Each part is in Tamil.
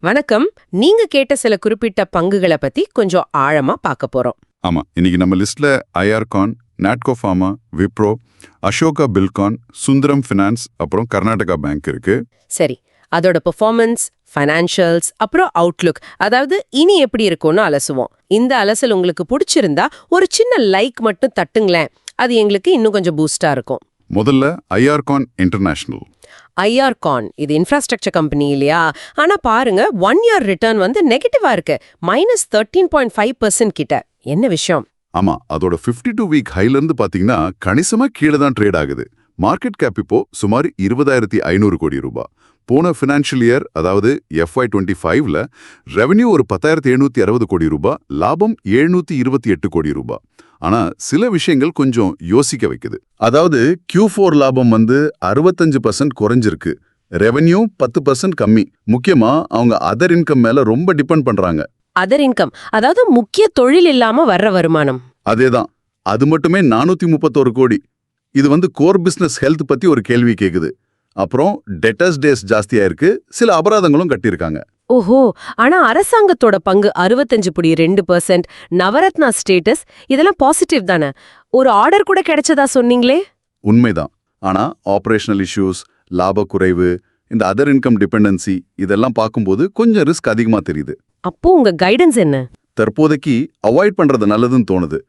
வணக்கம். நீங்க கேட்ட சில குறிப்பிட்ட பங்குகளை பத்தி கொஞ்சம் ஆழமா பார்க்க போறோம். ஆமா, இன்னைக்கு நம்ம லிஸ்ட்ல ஐஆர்கான், நாட்கோ ஃபார்மா, விப்ரோ, அசோகா பில்கான், சுந்தரம் ஃபினான்ஸ், அப்புறம் கர்நாடகா பேங்க் இருக்கு. சரி, அதோட பெர்ஃபார்மன்ஸ், ஃபைனான்ஷியல்ஸ், அப்புறம் அவுட்லுக், அதாவது இனி எப்படி இருக்கும்னு அலசுவோம். இந்த அலசல் உங்களுக்கு பிடிச்சிருந்தா ஒரு சின்ன லைக் மட்டும் தட்டுங்களேன். அது எங்களுக்கு இன்னும் கொஞ்சம் பூஸ்டா இருக்கும். முதல்ல ஐஆர்கான் இன்டர்நேஷனல். ஐஆர்கான் இது இன்ஃப்ராஸ்ட்ரக்சர் கம்பெனி இல்லையா? ஆனா பாருங்க, 1 இயர் ரிட்டர்ன் வந்து நெகட்டிவா இருக்கு, -13.5% கிட்ட. என்ன விஷயம்? ஆமா, அதோட 52 வீக் ஹைல இருந்து பாத்தீங்கன்னா கணிசமா கீழே தான் ட்ரேட் ஆகுது. மார்க்கெட் கேப் இப்போ சுமார் 20,500 கோடி ரூபாய். போன ஃபினான்ஷியல் இயர், அதாவது FY25ல ரெவென்யூ ஒரு 10,760 கோடி ரூபாய், லாபம் 728 கோடி ரூபாய். ஆனா சில விஷயங்கள் கொஞ்சம் யோசிக்க வைக்குது. அதாவது Q4 லாபம் வந்து 65% குறைஞ்சிருக்கு, ரெவென்யூ 10% கம்மி. முக்கியமா அவங்க அதர் இன்கம் மேல ரொம்ப டிபெண்ட் பண்றாங்க. அதர் இன்கம், அதாவது முக்கிய தொழில் இல்லாம வர்ற வருமானம். அதேதான், அது மட்டுமே 431 கோடி. இது வந்து கோர் பிசினஸ் ஹெல்த் பத்தி ஒரு கேள்வி கேக்குது. அப்புறம் டெட்டர்ஸ் டேஸ் ஜாஸ்தியா இருக்கு, சில அபராதங்களும் கட்டியிருக்காங்க. ஓஹோ, ஆனா அரசாங்கத்தோட பங்கு 65.2%, நவரத்னா ஸ்டேட்டஸ், இதெல்லாம் பாசிட்டிவ் தானே? ஒரு ஆர்டர் கூட கிடைச்சதா சொன்னீங்களே? உண்மைதான். ஆனா ஆபரேஷனல் இஷ்யூஸ், லாப குறைவு, இந்த அதர் இன்கம் டிபெண்டன்சி, இதெல்லாம் பார்க்கும்போது கொஞ்சம் ரிஸ்க் அதிகமா தெரியுது. அப்போ உங்க கைடன்ஸ் என்ன? தற்போதைக்கு அவாய்ட் பண்றது நல்லதுன்னு தோணுது.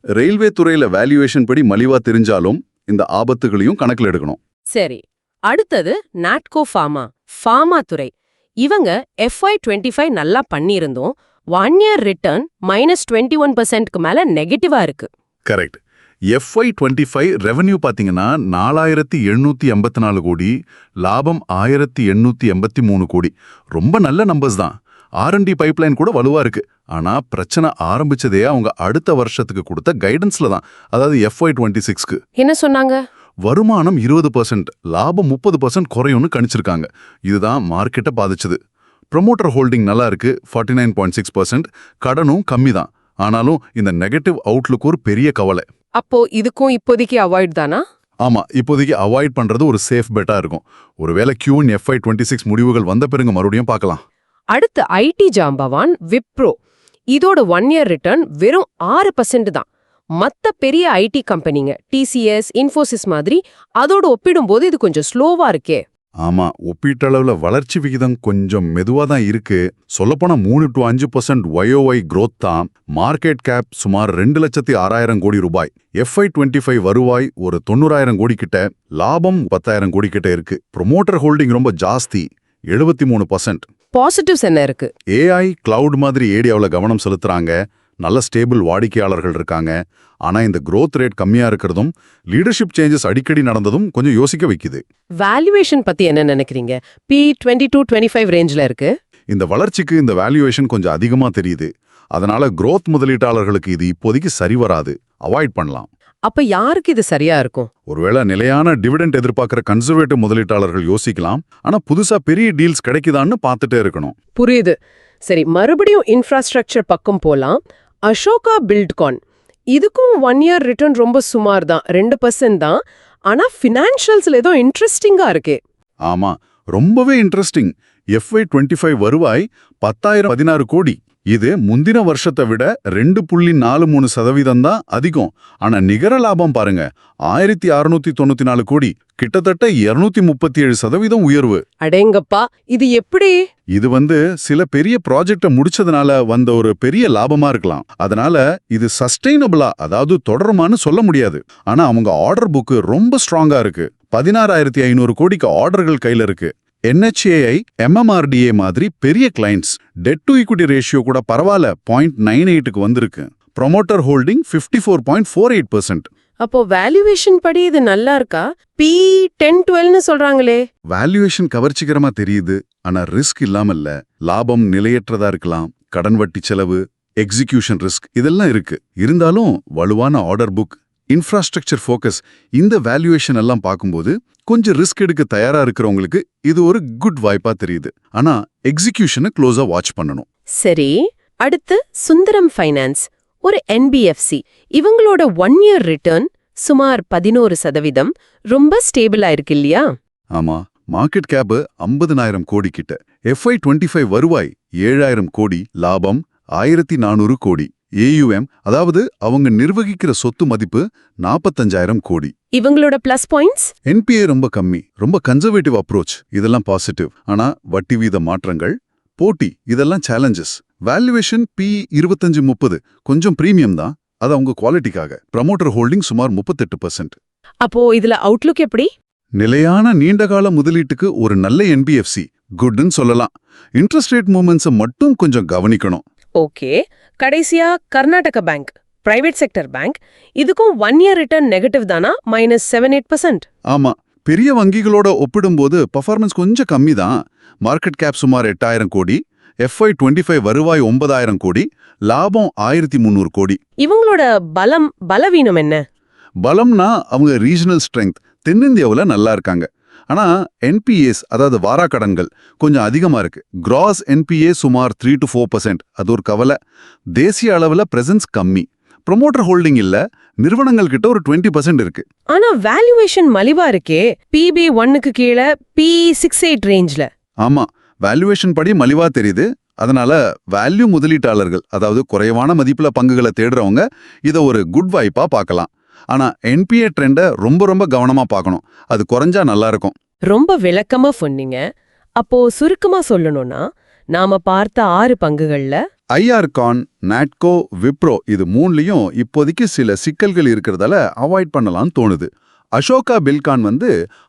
ரயில்வே துறையில வேல்யூவேஷன் படி மலிவா தெரிஞ்சாலும் இந்த ஆபத்துகளையும் கணக்கில் எடுக்கணும். சரி, அடுத்தது நாட்கோ ஃபார்மா துறை. இவங்க FY25 நல்லா பண்ணியிருந்தோம், 1 இயர் ரிட்டர்ன் -21%க்கு மேல நெகட்டிவா இருக்கு. கரெக்ட். FY25 ரெவென்யூ பாத்தீங்கன்னா 4,784 கோடி, லாபம் 1,883 கோடி. ரொம்ப நல்ல நம்பர்ஸ் தான். R&D பைப்லைன் கூட வலுவா இருக்கு. ஆனா பிரச்சனை ஆரம்பிச்சதே அவங்க அடுத்த வருஷத்துக்கு கொடுத்த கைடன்ஸ்ல தான், அதாவது FY26க்கு. என்ன சொன்னாங்க? வருமானம் 20%, லாபம் 30% குறையும்னு கணிச்சிருக்காங்க. இதுதான் மார்க்கெட்டை பாதிச்சது. ப்ரொமோட்டர் ஹோல்டிங் நல்லா இருக்கு, 49.6%, கடனும் கம்மி தான். ஆனாலும் இந்த நெகட்டிவ் அவுட்லுக் ஒரு பெரிய கவலை. அப்போ இதுக்கும் இப்போதைக்கு அவாய்ட் தானா? ஆமா, இப்போதைக்கு அவாய்ட் பண்றது ஒரு சேஃப் பெட்டா இருக்கும். ஒருவேளை Q1 FY26 முடிவுகள் வந்த பிறகு மறுபடியும் பார்க்கலாம். அடுத்து ஐடி ஜாம்பவான் விப்ரோ. இதோட 1 இயர் ரிட்டர்ன் வெறும் 6% தான். மத்த பெரிய ஐடி கம்பெனிங்க TCS, இன்ஃபோசிஸ் மாதிரி அதோட ஒப்பிடும்போது இது கொஞ்சம் ஸ்லோவா இருக்கே. ஆமா, ஒப்பீட்டளவுல வளர்ச்சி விகிதம் கொஞ்சம் மெதுவா தான் இருக்கு. சொல்லப்போனா 3 to 5% YOY growth தான். மார்க்கெட் கேப் சுமார் 2,06,000 கோடி ரூபாய். FY25 வருவாய் ஒரு 90,000 கோடி கிட்ட, லாபம் 10,000 கோடி கிட்ட இருக்கு. ப்ரொமோட்டர் ஹோல்டிங் ரொம்ப ஜாஸ்தி, 73%. பாசிட்டிவ்ஸ் என்ன இருக்கு? AI, கிளவுட் மாதிரி ஏரியாவில் கவனம் செலுத்துறாங்க. நல்ல ஸ்டேபிள் வாடிக்கையாளர்கள் இருக்காங்க. ஆனா இந்த growth ரேட் கம்மியா இருக்கிறதும், லீடர்ஷிப் சேஞ்சஸ் அடிக்கடி நடந்ததும் கொஞ்சம் யோசிக்க வைக்குது. வேல்யூவேஷன் பத்தி என்ன நினைக்கிறீங்க? P22-25 ரேஞ்ச்ல இருக்கு. இந்த வளர்ச்சிக்கு இந்த வேல்யூவேஷன் கொஞ்சம் அதிகமா தெரியுது. அதனால growth முதலீட்டாளர்களுக்கு இது இப்போதைக்கு சரி வராது, அவாய்ட் பண்ணலாம். அப்ப யாருக்கு இது சரியா இருக்கும்? ஒருவேளை நிலையான டிவிடெண்ட் எதிர்பார்க்கிற கன்சர்வேட்டிவ் முதலீட்டாளர்கள் யோசிக்கலாம். ஆனா புதுசா பெரிய டீல்ஸ் கிடைக்குதான்னு பார்த்துட்டே இருக்கணும். புரியுது. சரி, மறுபடியும் இன்ஃப்ராஸ்ட்ரக்சர் பக்கம் போலாம். அசோகா பில்ட்கான், இதுக்கும் 1 இயர் ரிட்டர்ன் ரொம்ப சுமார் தான், 2% தான். ஆனா ஃபினான்ஷியல்ஸ்ல ஏதோ இன்ட்ரெஸ்டிங்கா இருக்கே. ஆமா, ரொம்பவே இன்ட்ரெஸ்டிங். FY25 வருவாய் 10,016 கோடி. இது முந்தின வருஷத்தை விட 2.43% தான் அதிகம். ஆனா நிகர லாபம் பாருங்க, 1,694 கோடி, கிட்டத்தட்ட 237% உயர்வு. அடேங்கப்பா, இது எப்படி? இது வந்து சில பெரிய ப்ராஜெக்ட முடிச்சதுனால வந்த ஒரு பெரிய லாபமா இருக்கலாம். அதனால இது சஸ்டெயினபிளா, அதாவது தொடருமான்னு சொல்ல முடியாது. ஆனா அவங்க ஆர்டர் புக் ரொம்ப ஸ்ட்ராங்கா இருக்கு. 16,500 கோடிக்கு ஆர்டர்கள் கையில இருக்கு. NHAI, MMRDA மாதிரி பெரிய clients. Debt to equity ratio கூட பரவாயில்ல, 0.98க்கு வந்திருக்கு. Promoter holding 54.48%. அப்போ வேல்யூவேஷன் படி இது நல்லா இருக்கா? P10-12ன்னு சொல்றாங்களே. வேல்யூவேஷன் கவர்ச்சிகரமா தெரியுது, ஆனா ரிஸ்க் இல்லாம இல்ல. லாபம் நிலையற்றதா இருக்கலாம், கடன் வட்டி செலவு, எக்ஸிகியூஷன் ரிஸ்க் இதெல்லாம் இருக்கு. இருந்தாலும் வலுவான ஆர்டர் புக், இன்ஃப்ராஸ்ட்ரக்சர் ஃபோக்கஸ், இந்த வேல்யூவேஷன் எல்லாம் பார்க்கும்போது கொஞ்சம் ரிஸ்க் எடுக்க தயாரா இருக்கிறவங்களுக்கு இது ஒரு குட் வாய்ப்பா தெரியுது. ஆனா எக்ஸிகியூஷனை க்ளோஸா வாட்ச் பண்ணணும். சரி, அடுத்து சுந்தரம் ஃபைனான்ஸ், ஒரு NBFC. இவங்களோட 1 இயர் ரிட்டர்ன் சுமார் 11%, ரொம்ப ஸ்டேபிளா இருக்கு இல்லையா? ஆமா, மார்க்கெட் கேப் 50,000 கோடி கிட்ட. FY25 வருவாய் 7000 கோடி, லாபம் 1400 கோடி. AUM, அதாவது அவங்க நிர்வகிக்கிற சொத்து மதிப்பு 45,000 கோடி. இவங்களோட பிளஸ் பாயிண்ட்ஸ்? NPA ரொம்ப கம்மி, ரொம்ப கன்சர்வேட்டிவ் அப்ரோச், இதெல்லாம் பாசிட்டிவ். ஆனா வட்டி வீத மாற்றங்கள், போட்டி, இதெல்லாம் சேலஞ்சஸ். வேல்யூவேஷன் PE 25-30 கொஞ்சம் பிரீமியம் தான், அது அவங்க குவாலிட்டிக்காக. ப்ரமோட்டர் ஹோல்டிங் சுமார் 38%. அப்போ இதுல அவுட்லுக் எப்படி? நிலையான நீண்டகால முதலீட்டுக்கு ஒரு நல்ல NBFC குட்னு சொல்லலாம். இன்ட்ரெஸ்ட் ரேட் மூவ்மெண்ட்ஸை மட்டும் கொஞ்சம் கவனிக்கணும். ஓகே, கடைசியா Karnataka bank, private sector bank, இதுக்கும் 1 இயர் ரிட்டர்ன் நெகட்டிவ் தானா? -7-8%. ஆமா, பெரிய வங்கிகளோட ஒப்பிடும்போது பர்ஃபார்மன்ஸ் கொஞ்சம் கம்மி தான். மார்க்கெட் கேப் சுமார் 8,000 கோடி, FY25 வருவாய் 9,000 கோடி, லாபம் 1,300 கோடி. இவங்களோட பலவீனம் என்ன? பலம்னா அவங்க ரீஜனல் ஸ்ட்ரெங்க், தென்னிந்தியாவில் நல்லா இருக்காங்க. ஆனா NPAs, அதாவது வாராக்கடன்கள் கொஞ்சம் அதிகமா இருக்கு. கிராஸ் NPA சுமார் 3-4%, அது ஒரு கவலை. தேசிய அளவில் பிரசன்ஸ் கம்மி. ப்ரொமோட்டர் ஹோல்டிங் இல்ல, நிறுவனங்கள் கிட்ட ஒரு 20% இருக்கு. ஆனா வேல்யூவேஷன் மலிவா இருக்கே, PB 1க்கு கீழே, PE 6-8 ரேஞ்ச்ல. ஆமா, வேல்யூவேஷன் படி மலிவா தெரியுது. அதனால வேல்யூ முதலீட்டாளர்கள், அதாவது குறைவான மதிப்புல பங்குகளை தேடுறவங்க இதை ஒரு குட் வாய்ப்பா பார்க்கலாம். ஆனா NPA ட்ரெண்டை ரொம்ப கவனமா பார்க்கணும். அது குறைஞ்சா நல்லா இருக்கும். ரொம்ப விளக்கமா சொன்னீங்க. அப்போ சுருக்கமா சொல்லணும்னா, நாம பார்த்த 6 பங்குகள்ல IRCON, NATCO, விப்ரோ இது மூணுலயும் இப்போதைக்கு சில சிக்கல்கள் இருக்கிறதால அவாய்ட் பண்ணலாம்னு தோணுது. Ashoka Buildcon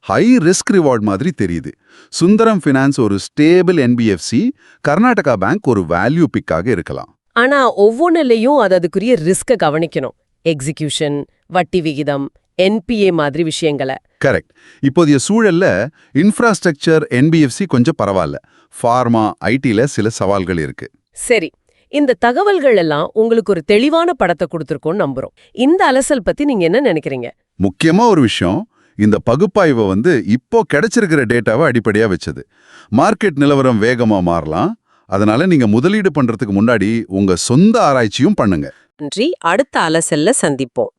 high risk reward மாதிரி தெரியுது. சுந்தரம் ஃபினான்ஸ் ஒரு ஸ்டேபிள் NBFC, கர்நாடகா பேங்க் ஒரு வேல்யூ பிக்காக இருக்கலாம். ஆனா ஒவ்வொன்றிலையும் அதுக்குரிய ரிஸ்க கவனிக்கணும். எக்ஸிகியூஷன், வட்டி விகிதம், NPA மாதிரி விஷயங்களை. கரெக்ட். இப்போதைய சூழல்ல இன்ஃப்ராஸ்ட்ரக்சர் NBFC கொஞ்சம் பரவாயில்ல. ஃபார்மா, ITல சில சவால்கள் இருக்கு. சரி, இந்த தகவல்கள் எல்லாம் உங்களுக்கு ஒரு தெளிவான படத்தை கொடுத்துருக்கோன்னு நம்புறோம். இந்த அலசல் பத்தி நீங்க என்ன நினைக்கிறீங்க? முக்கியமா ஒரு விஷயம், இந்த பகுப்பாய்வை இப்போ கிடைச்சிருக்கிற டேட்டாவை அடிப்படையா வச்சது. மார்க்கெட் நிலவரம் வேகமா மாறலாம். அதனால நீங்க முதலீடு பண்றதுக்கு முன்னாடி உங்க சொந்த ஆராய்ச்சியும் பண்ணுங்க. நன்றி. அடுத்த அலசல்ல சந்திப்போம்.